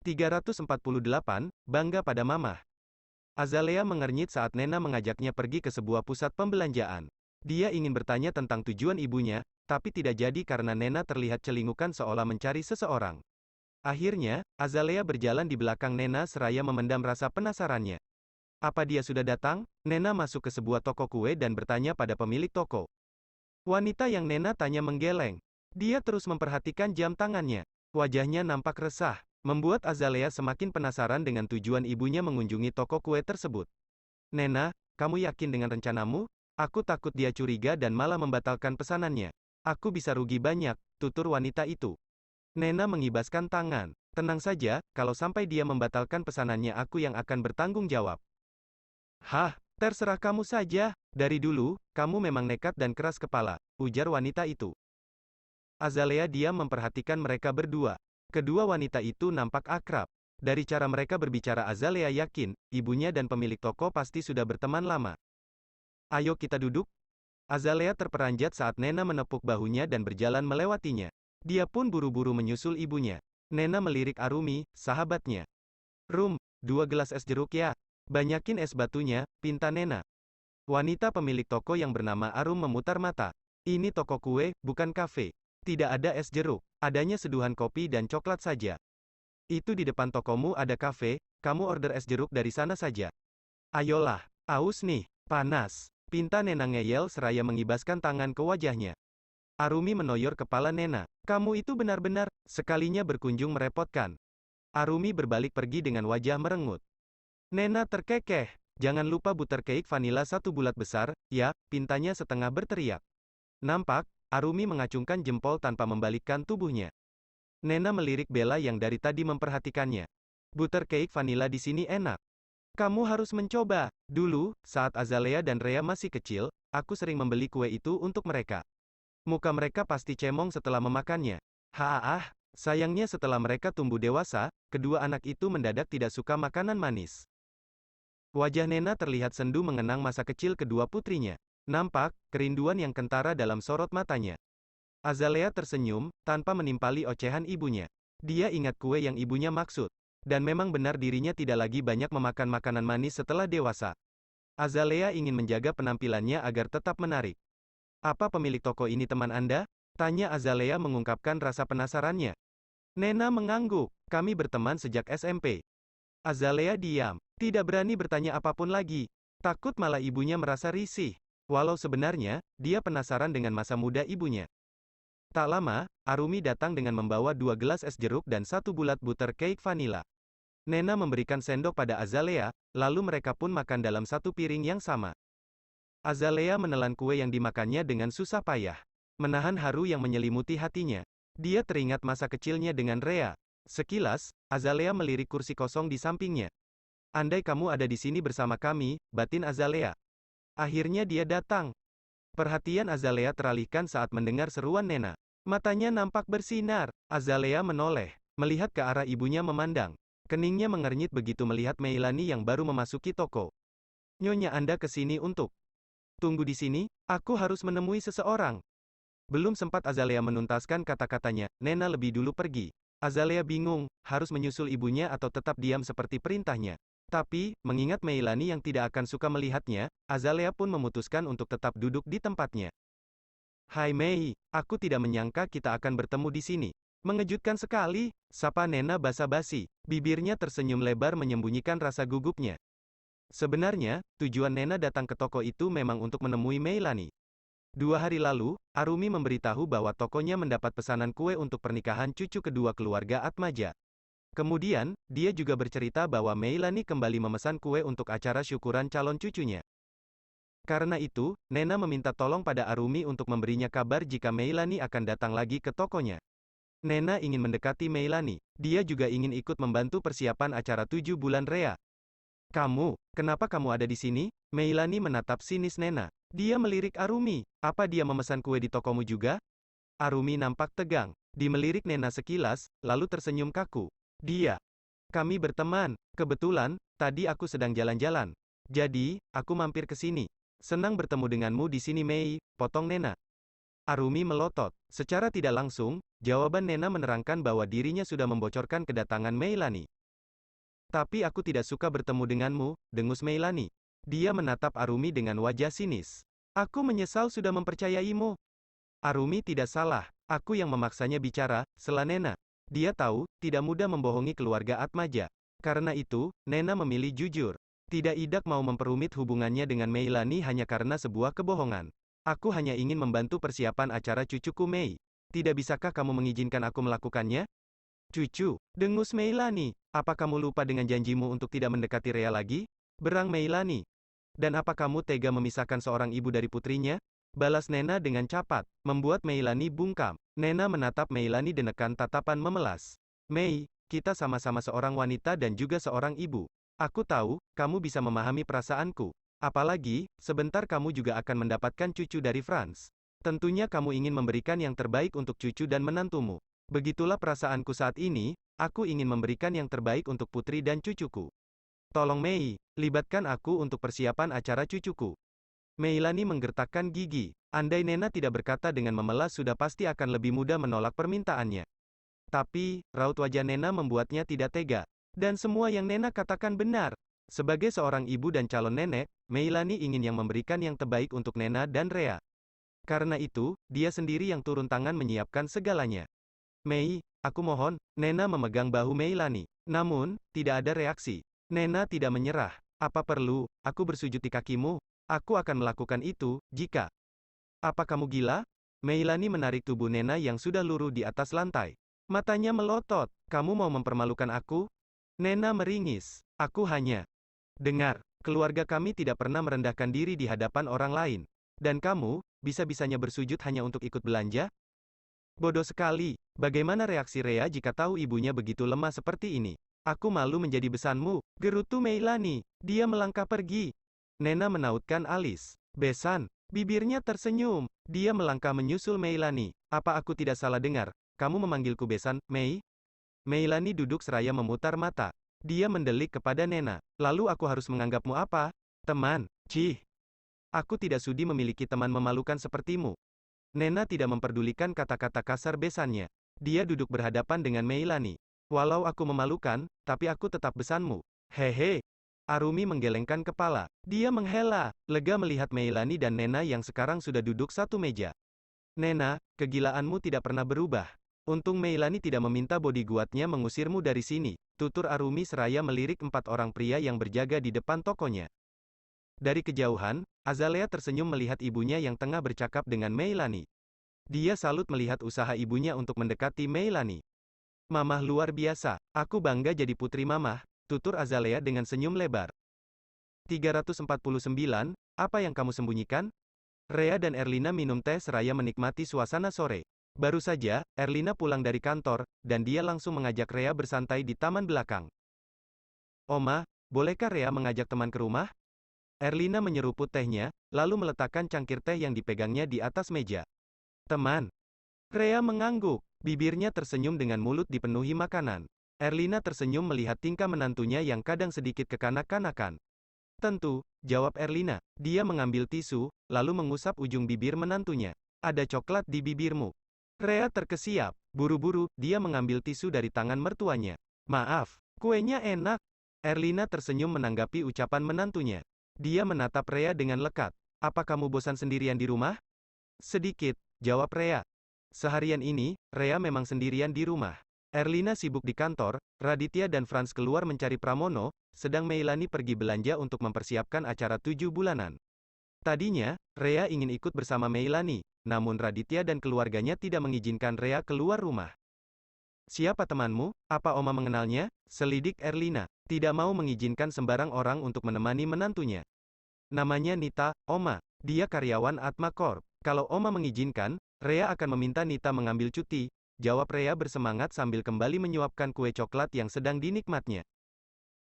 348, bangga pada Mama. Azalea mengernyit saat Nena mengajaknya pergi ke sebuah pusat pembelanjaan. Dia ingin bertanya tentang tujuan ibunya, tapi tidak jadi karena Nena terlihat celingukan seolah mencari seseorang. Akhirnya, Azalea berjalan di belakang Nena seraya memendam rasa penasarannya. Apa dia sudah datang? Nena masuk ke sebuah toko kue dan bertanya pada pemilik toko. Wanita yang Nena tanya menggeleng. Dia terus memperhatikan jam tangannya. Wajahnya nampak resah, membuat Azalea semakin penasaran dengan tujuan ibunya mengunjungi toko kue tersebut. Nena, kamu yakin dengan rencanamu? Aku takut dia curiga dan malah membatalkan pesanannya. Aku bisa rugi banyak, tutur wanita itu. Nena mengibaskan tangan. Tenang saja, kalau sampai dia membatalkan pesanannya aku yang akan bertanggung jawab. Hah, terserah kamu saja. Dari dulu, kamu memang nekat dan keras kepala, ujar wanita itu. Azalea diam memperhatikan mereka berdua. Kedua wanita itu nampak akrab. Dari cara mereka berbicara Azalea yakin, ibunya dan pemilik toko pasti sudah berteman lama. Ayo kita duduk. Azalea terperanjat saat Nena menepuk bahunya dan berjalan melewatinya. Dia pun buru-buru menyusul ibunya. Nena melirik Arumi, sahabatnya. Rum, 2 gelas es jeruk ya. Banyakin es batunya, pinta Nena. Wanita pemilik toko yang bernama Arum memutar mata. Ini toko kue, bukan kafe. Tidak ada es jeruk, adanya seduhan kopi dan coklat saja. Itu di depan tokomu ada kafe, kamu order es jeruk dari sana saja. Ayolah, aus nih, panas. Pinta Nena ngeyel seraya mengibaskan tangan ke wajahnya. Arumi menoyor kepala Nena. Kamu itu benar-benar, sekalinya berkunjung merepotkan. Arumi berbalik pergi dengan wajah merengut. Nena terkekeh. Jangan lupa butter cake vanila 1 bulat besar, ya, pintanya setengah berteriak. Nampak, Arumi mengacungkan jempol tanpa membalikkan tubuhnya. Nena melirik Bella yang dari tadi memperhatikannya. Butter cake vanila di sini enak. Kamu harus mencoba. Dulu, saat Azalea dan Rhea masih kecil, aku sering membeli kue itu untuk mereka. Muka mereka pasti cemong setelah memakannya. Sayangnya setelah mereka tumbuh dewasa, kedua anak itu mendadak tidak suka makanan manis. Wajah Nena terlihat sendu mengenang masa kecil kedua putrinya. Nampak, kerinduan yang kentara dalam sorot matanya. Azalea tersenyum, tanpa menimpali ocehan ibunya. Dia ingat kue yang ibunya maksud. Dan memang benar dirinya tidak lagi banyak memakan makanan manis setelah dewasa. Azalea ingin menjaga penampilannya agar tetap menarik. Apa pemilik toko ini teman Anda? Tanya Azalea mengungkapkan rasa penasarannya. Nena mengangguk. Kami berteman sejak SMP. Azalea diam. Tidak berani bertanya apapun lagi. Takut malah ibunya merasa risih. Walau sebenarnya, dia penasaran dengan masa muda ibunya. Tak lama, Arumi datang dengan membawa 2 gelas es jeruk dan 1 bulat butter cake vanila. Nena memberikan sendok pada Azalea, lalu mereka pun makan dalam satu piring yang sama. Azalea menelan kue yang dimakannya dengan susah payah. Menahan haru yang menyelimuti hatinya. Dia teringat masa kecilnya dengan Rhea. Sekilas, Azalea melirik kursi kosong di sampingnya. Andai kamu ada di sini bersama kami, batin Azalea. Akhirnya dia datang. Perhatian Azalea teralihkan saat mendengar seruan Nena. Matanya nampak bersinar. Azalea menoleh, melihat ke arah ibunya memandang. Keningnya mengernyit begitu melihat Meilani yang baru memasuki toko. Nyonya Anda ke sini untuk... Tunggu di sini, aku harus menemui seseorang. Belum sempat Azalea menuntaskan kata-katanya, Nena lebih dulu pergi. Azalea bingung, harus menyusul ibunya atau tetap diam seperti perintahnya. Tapi, mengingat Meilani yang tidak akan suka melihatnya, Azalea pun memutuskan untuk tetap duduk di tempatnya. Hai Mei, aku tidak menyangka kita akan bertemu di sini. Mengejutkan sekali, sapa Nena basa-basi. Bibirnya tersenyum lebar menyembunyikan rasa gugupnya. Sebenarnya, tujuan Nena datang ke toko itu memang untuk menemui Meilani. 2 hari lalu, Arumi memberitahu bahwa tokonya mendapat pesanan kue untuk pernikahan cucu kedua keluarga Atmaja. Kemudian, dia juga bercerita bahwa Meilani kembali memesan kue untuk acara syukuran calon cucunya. Karena itu, Nena meminta tolong pada Arumi untuk memberinya kabar jika Meilani akan datang lagi ke tokonya. Nena ingin mendekati Meilani. Dia juga ingin ikut membantu persiapan acara 7 bulan Rhea. Kenapa kamu ada di sini? Meilani menatap sinis Nena. Dia melirik Arumi. Apa dia memesan kue di tokomu juga? Arumi nampak tegang. Dimelirik Nena sekilas, lalu tersenyum kaku. Kami berteman. Kebetulan, tadi aku sedang jalan-jalan. Jadi, aku mampir ke sini. Senang bertemu denganmu di sini Mei, potong Nena. Arumi melotot. Secara tidak langsung, jawaban Nena menerangkan bahwa dirinya sudah membocorkan kedatangan Meilani. Tapi aku tidak suka bertemu denganmu, dengus Meilani. Dia menatap Arumi dengan wajah sinis. Aku menyesal sudah mempercayaimu. Arumi tidak salah. Aku yang memaksanya bicara, sela Nena. Dia tahu, tidak mudah membohongi keluarga Atmaja. Karena itu, Nena memilih jujur. Tidak Idak mau memperumit hubungannya dengan Meilani hanya karena sebuah kebohongan. Aku hanya ingin membantu persiapan acara cucuku Mei. Tidak bisakah kamu mengizinkan aku melakukannya? Cucu, dengus Meilani. Apa kamu lupa dengan janjimu untuk tidak mendekati Rea lagi? Berang Meilani. Dan apa kamu tega memisahkan seorang ibu dari putrinya? Balas Nena dengan capat, membuat Meilani bungkam. Nena menatap Meilani dengan tatapan memelas. Mei, kita sama-sama seorang wanita dan juga seorang ibu. Aku tahu, kamu bisa memahami perasaanku. Apalagi, sebentar kamu juga akan mendapatkan cucu dari Franz. Tentunya kamu ingin memberikan yang terbaik untuk cucu dan menantumu. Begitulah perasaanku saat ini, aku ingin memberikan yang terbaik untuk putri dan cucuku. Tolong Mei, libatkan aku untuk persiapan acara cucuku. Meilani menggertakkan gigi. Andai Nena tidak berkata dengan memelas sudah pasti akan lebih mudah menolak permintaannya. Tapi, raut wajah Nena membuatnya tidak tega. Dan semua yang Nena katakan benar. Sebagai seorang ibu dan calon nenek, Meilani ingin yang memberikan yang terbaik untuk Nena dan Rea. Karena itu, dia sendiri yang turun tangan menyiapkan segalanya. Mei, aku mohon, Nena memegang bahu Meilani. Namun, tidak ada reaksi. Nena tidak menyerah. Apa perlu, aku bersujud di kakimu? Aku akan melakukan itu, jika. Apa kamu gila? Meilani menarik tubuh Nena yang sudah luruh di atas lantai. Matanya melotot. Kamu mau mempermalukan aku? Nena meringis. Aku hanya. Dengar, keluarga kami tidak pernah merendahkan diri di hadapan orang lain. Dan kamu, bisa-bisanya bersujud hanya untuk ikut belanja? Bodoh sekali. Bagaimana reaksi Rea jika tahu ibunya begitu lemah seperti ini? Aku malu menjadi besanmu, gerutu Meilani. Dia melangkah pergi. Nena menautkan alis. Besan. Bibirnya tersenyum. Dia melangkah menyusul Meilani. Apa aku tidak salah dengar? Kamu memanggilku besan, Mei? Meilani duduk seraya memutar mata. Dia mendelik kepada Nena. Lalu aku harus menganggapmu apa? Teman. Cih. Aku tidak sudi memiliki teman memalukan sepertimu. Nena tidak memperdulikan kata-kata kasar besannya. Dia duduk berhadapan dengan Meilani. Walau aku memalukan, tapi aku tetap besanmu. Hehe. Arumi menggelengkan kepala. Dia menghela, lega melihat Meilani dan Nena yang sekarang sudah duduk satu meja. Nena, kegilaanmu tidak pernah berubah. Untung Meilani tidak meminta bodyguardnya mengusirmu dari sini, tutur Arumi seraya melirik 4 orang pria yang berjaga di depan tokonya. Dari kejauhan, Azalea tersenyum melihat ibunya yang tengah bercakap dengan Meilani. Dia salut melihat usaha ibunya untuk mendekati Meilani. Mamah luar biasa, aku bangga jadi putri mamah, tutur Azalea dengan senyum lebar. 349, apa yang kamu sembunyikan? Rea dan Erlina minum teh seraya menikmati suasana sore. Baru saja, Erlina pulang dari kantor, dan dia langsung mengajak Rea bersantai di taman belakang. Oma, bolehkah Rea mengajak teman ke rumah? Erlina menyeruput tehnya, lalu meletakkan cangkir teh yang dipegangnya di atas meja. Teman. Rea mengangguk, bibirnya tersenyum dengan mulut dipenuhi makanan. Erlina tersenyum melihat tingkah menantunya yang kadang sedikit kekanak-kanakan. Tentu, jawab Erlina. Dia mengambil tisu, lalu mengusap ujung bibir menantunya. Ada coklat di bibirmu. Rea terkesiap. Buru-buru, dia mengambil tisu dari tangan mertuanya. Maaf, kuenya enak. Erlina tersenyum menanggapi ucapan menantunya. Dia menatap Rea dengan lekat. Apa kamu bosan sendirian di rumah? Sedikit, jawab Rea. Seharian ini, Rea memang sendirian di rumah. Erlina sibuk di kantor, Raditya dan Franz keluar mencari Pramono, sedang Meilani pergi belanja untuk mempersiapkan acara 7 bulanan. Tadinya, Rea ingin ikut bersama Meilani, namun Raditya dan keluarganya tidak mengizinkan Rea keluar rumah. Siapa temanmu? Apa Oma mengenalnya? Selidik Erlina. Tidak mau mengizinkan sembarang orang untuk menemani menantunya. Namanya Nita, Oma. Dia karyawan Atma Corp. Kalau Oma mengizinkan, Rea akan meminta Nita mengambil cuti, jawab Rea bersemangat sambil kembali menyuapkan kue coklat yang sedang dinikmatnya.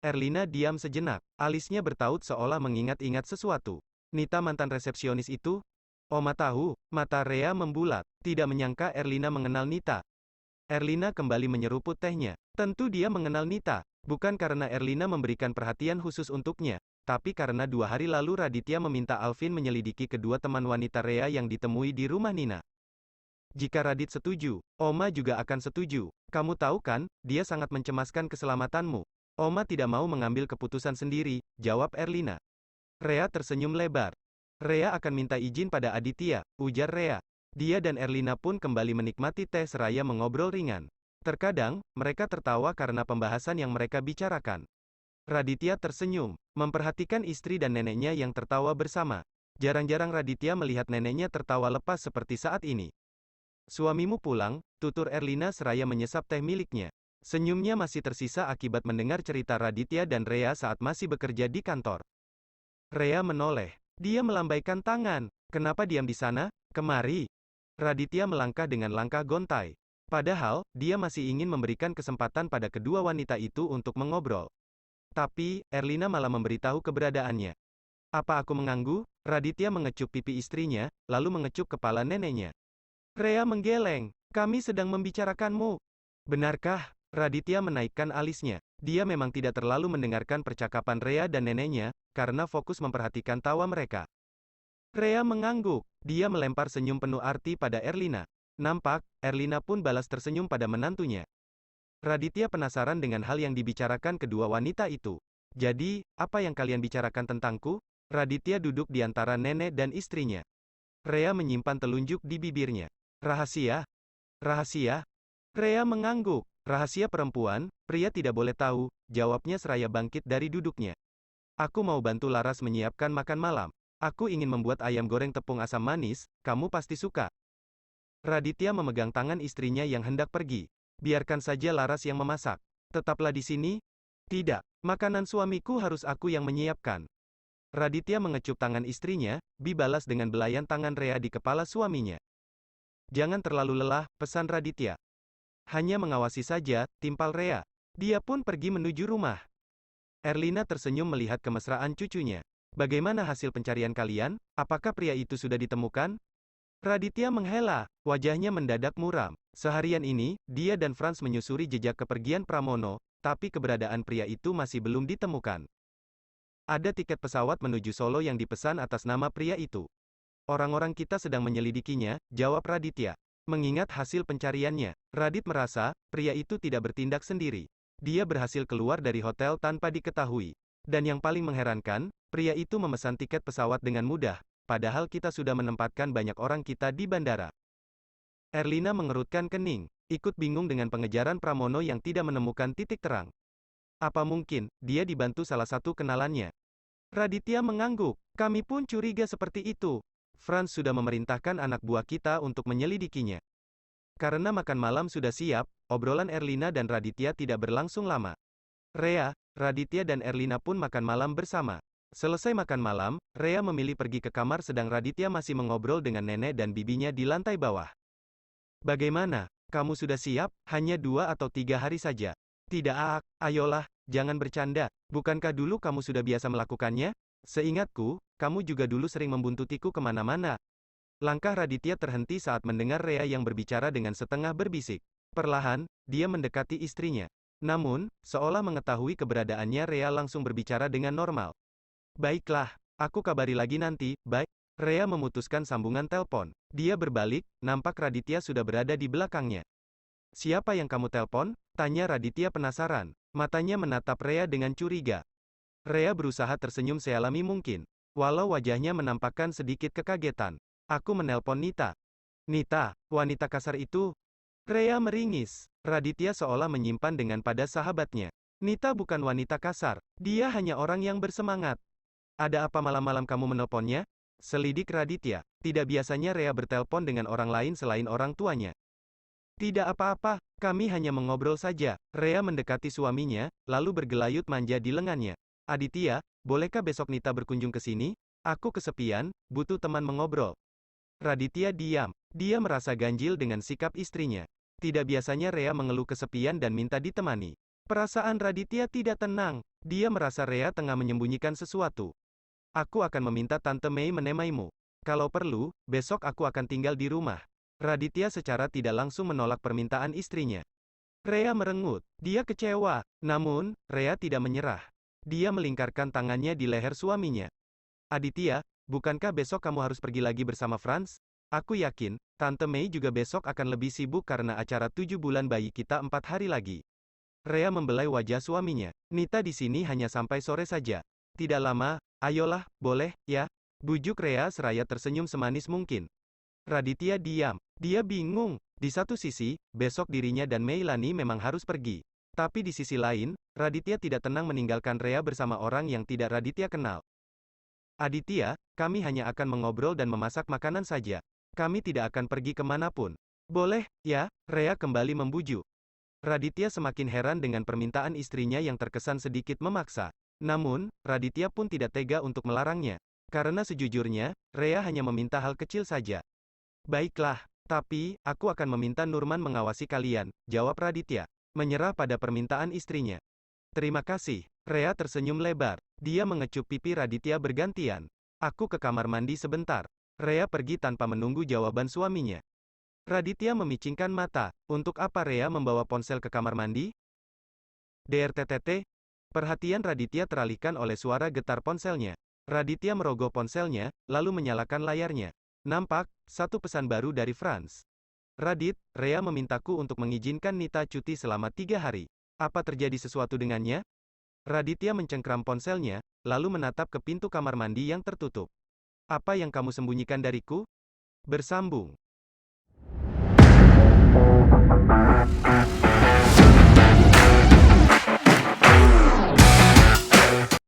Erlina diam sejenak, alisnya bertaut seolah mengingat-ingat sesuatu. Nita mantan resepsionis itu? Oma tahu, mata Rea membulat, tidak menyangka Erlina mengenal Nita. Erlina kembali menyeruput tehnya. Tentu dia mengenal Nita, bukan karena Erlina memberikan perhatian khusus untuknya, tapi karena 2 hari lalu Raditya meminta Alvin menyelidiki kedua teman wanita Rea yang ditemui di rumah Nina. Jika Radit setuju, Oma juga akan setuju. Kamu tahu kan, dia sangat mencemaskan keselamatanmu. Oma tidak mau mengambil keputusan sendiri, jawab Erlina. Rea tersenyum lebar. Rea akan minta izin pada Aditya, ujar Rea. Dia dan Erlina pun kembali menikmati teh seraya mengobrol ringan. Terkadang, mereka tertawa karena pembahasan yang mereka bicarakan. Raditya tersenyum, memperhatikan istri dan neneknya yang tertawa bersama. Jarang-jarang Raditya melihat neneknya tertawa lepas seperti saat ini. Suamimu pulang, tutur Erlina seraya menyesap teh miliknya. Senyumnya masih tersisa akibat mendengar cerita Raditya dan Rea saat masih bekerja di kantor. Rea menoleh. Dia melambaikan tangan. Kenapa diam di sana? Kemari. Raditya melangkah dengan langkah gontai. Padahal, dia masih ingin memberikan kesempatan pada kedua wanita itu untuk mengobrol. Tapi, Erlina malah memberitahu keberadaannya. Apa aku mengganggu? Raditya mengecup pipi istrinya, lalu mengecup kepala neneknya. Rea menggeleng. Kami sedang membicarakanmu. Benarkah? Raditya menaikkan alisnya. Dia memang tidak terlalu mendengarkan percakapan Rea dan neneknya, karena fokus memperhatikan tawa mereka. Rea mengangguk. Dia melempar senyum penuh arti pada Erlina. Nampak, Erlina pun balas tersenyum pada menantunya. Raditya penasaran dengan hal yang dibicarakan kedua wanita itu. Jadi, apa yang kalian bicarakan tentangku? Raditya duduk di antara nenek dan istrinya. Rea menyimpan telunjuk di bibirnya. Rahasia? Rahasia? Rea mengangguk. Rahasia perempuan, pria tidak boleh tahu, jawabnya seraya bangkit dari duduknya. Aku mau bantu Laras menyiapkan makan malam. Aku ingin membuat ayam goreng tepung asam manis, kamu pasti suka. Raditya memegang tangan istrinya yang hendak pergi. Biarkan saja Laras yang memasak. Tetaplah di sini? Tidak, makanan suamiku harus aku yang menyiapkan. Raditya mengecup tangan istrinya, dibalas dengan belayan tangan Rea di kepala suaminya. Jangan terlalu lelah, pesan Raditya. Hanya mengawasi saja, timpal Rea. Dia pun pergi menuju rumah. Erlina tersenyum melihat kemesraan cucunya. Bagaimana hasil pencarian kalian? Apakah pria itu sudah ditemukan? Raditya menghela, wajahnya mendadak muram. Seharian ini, dia dan Franz menyusuri jejak kepergian Pramono, tapi keberadaan pria itu masih belum ditemukan. Ada tiket pesawat menuju Solo yang dipesan atas nama pria itu. Orang-orang kita sedang menyelidikinya, jawab Raditya. Mengingat hasil pencariannya, Radit merasa, pria itu tidak bertindak sendiri. Dia berhasil keluar dari hotel tanpa diketahui. Dan yang paling mengherankan, pria itu memesan tiket pesawat dengan mudah, padahal kita sudah menempatkan banyak orang kita di bandara. Erlina mengerutkan kening, ikut bingung dengan pengejaran Pramono yang tidak menemukan titik terang. Apa mungkin, dia dibantu salah satu kenalannya? Raditya mengangguk, kami pun curiga seperti itu. Franz sudah memerintahkan anak buah kita untuk menyelidikinya. Karena makan malam sudah siap, obrolan Erlina dan Raditya tidak berlangsung lama. Rea, Raditya dan Erlina pun makan malam bersama. Selesai makan malam, Rea memilih pergi ke kamar sedang Raditya masih mengobrol dengan nenek dan bibinya di lantai bawah. Bagaimana? Kamu sudah siap? Hanya 2 atau 3 hari saja. Tidak, ayolah, jangan bercanda. Bukankah dulu kamu sudah biasa melakukannya? Seingatku, kamu juga dulu sering membuntutiku kemana-mana. Langkah Raditya terhenti saat mendengar Rea yang berbicara dengan setengah berbisik. Perlahan, dia mendekati istrinya. Namun, seolah mengetahui keberadaannya Rea langsung berbicara dengan normal. Baiklah, aku kabari lagi nanti, baik. Rea memutuskan sambungan telepon. Dia berbalik, nampak Raditya sudah berada di belakangnya. Siapa yang kamu telepon? Tanya Raditya penasaran. Matanya menatap Rea dengan curiga. Rea berusaha tersenyum sealami mungkin. Walau wajahnya menampakkan sedikit kekagetan. Aku menelpon Nita. Nita, wanita kasar itu? Rea meringis. Raditya seolah menyimpan dengan pada sahabatnya. Nita bukan wanita kasar. Dia hanya orang yang bersemangat. Ada apa malam-malam kamu menelponnya? Selidik Raditya. Tidak biasanya Rea bertelpon dengan orang lain selain orang tuanya. Tidak apa-apa, kami hanya mengobrol saja. Rea mendekati suaminya, lalu bergelayut manja di lengannya. Aditya, bolehkah besok Nita berkunjung ke sini? Aku kesepian, butuh teman mengobrol. Raditya diam. Dia merasa ganjil dengan sikap istrinya. Tidak biasanya Rea mengeluh kesepian dan minta ditemani. Perasaan Raditya tidak tenang. Dia merasa Rea tengah menyembunyikan sesuatu. Aku akan meminta Tante Mei menemaimu. Kalau perlu, besok aku akan tinggal di rumah. Raditya secara tidak langsung menolak permintaan istrinya. Rea merengut. Dia kecewa. Namun, Rea tidak menyerah. Dia melingkarkan tangannya di leher suaminya. Aditya, bukankah besok kamu harus pergi lagi bersama Franz? Aku yakin, Tante Mei juga besok akan lebih sibuk karena acara 7 bulan bayi kita 4 hari lagi. Rea membelai wajah suaminya. Nita di sini hanya sampai sore saja. Tidak lama, ayolah, boleh, ya? Bujuk Rea seraya tersenyum semanis mungkin. Raditya diam. Dia bingung. Di satu sisi, besok dirinya dan Meilani memang harus pergi. Tapi di sisi lain, Raditya tidak tenang meninggalkan Rea bersama orang yang tidak Raditya kenal. Aditya, kami hanya akan mengobrol dan memasak makanan saja. Kami tidak akan pergi kemanapun. Boleh, ya? Rea kembali membujuk. Raditya semakin heran dengan permintaan istrinya yang terkesan sedikit memaksa. Namun, Raditya pun tidak tega untuk melarangnya. Karena sejujurnya, Rea hanya meminta hal kecil saja. Baiklah, tapi, aku akan meminta Nurman mengawasi kalian, jawab Raditya. Menyerah pada permintaan istrinya. Terima kasih. Rea tersenyum lebar. Dia mengecup pipi Raditya bergantian. Aku ke kamar mandi sebentar. Rea pergi tanpa menunggu jawaban suaminya. Raditya memicingkan mata. Untuk apa Rea membawa ponsel ke kamar mandi? DRTTT. Perhatian Raditya teralihkan oleh suara getar ponselnya. Raditya merogoh ponselnya, lalu menyalakan layarnya. Nampak, satu pesan baru dari Franz. Radit, Rea memintaku untuk mengizinkan Nita cuti selama 3 hari. Apa terjadi sesuatu dengannya? Raditya mencengkram ponselnya, lalu menatap ke pintu kamar mandi yang tertutup. Apa yang kamu sembunyikan dariku? Bersambung.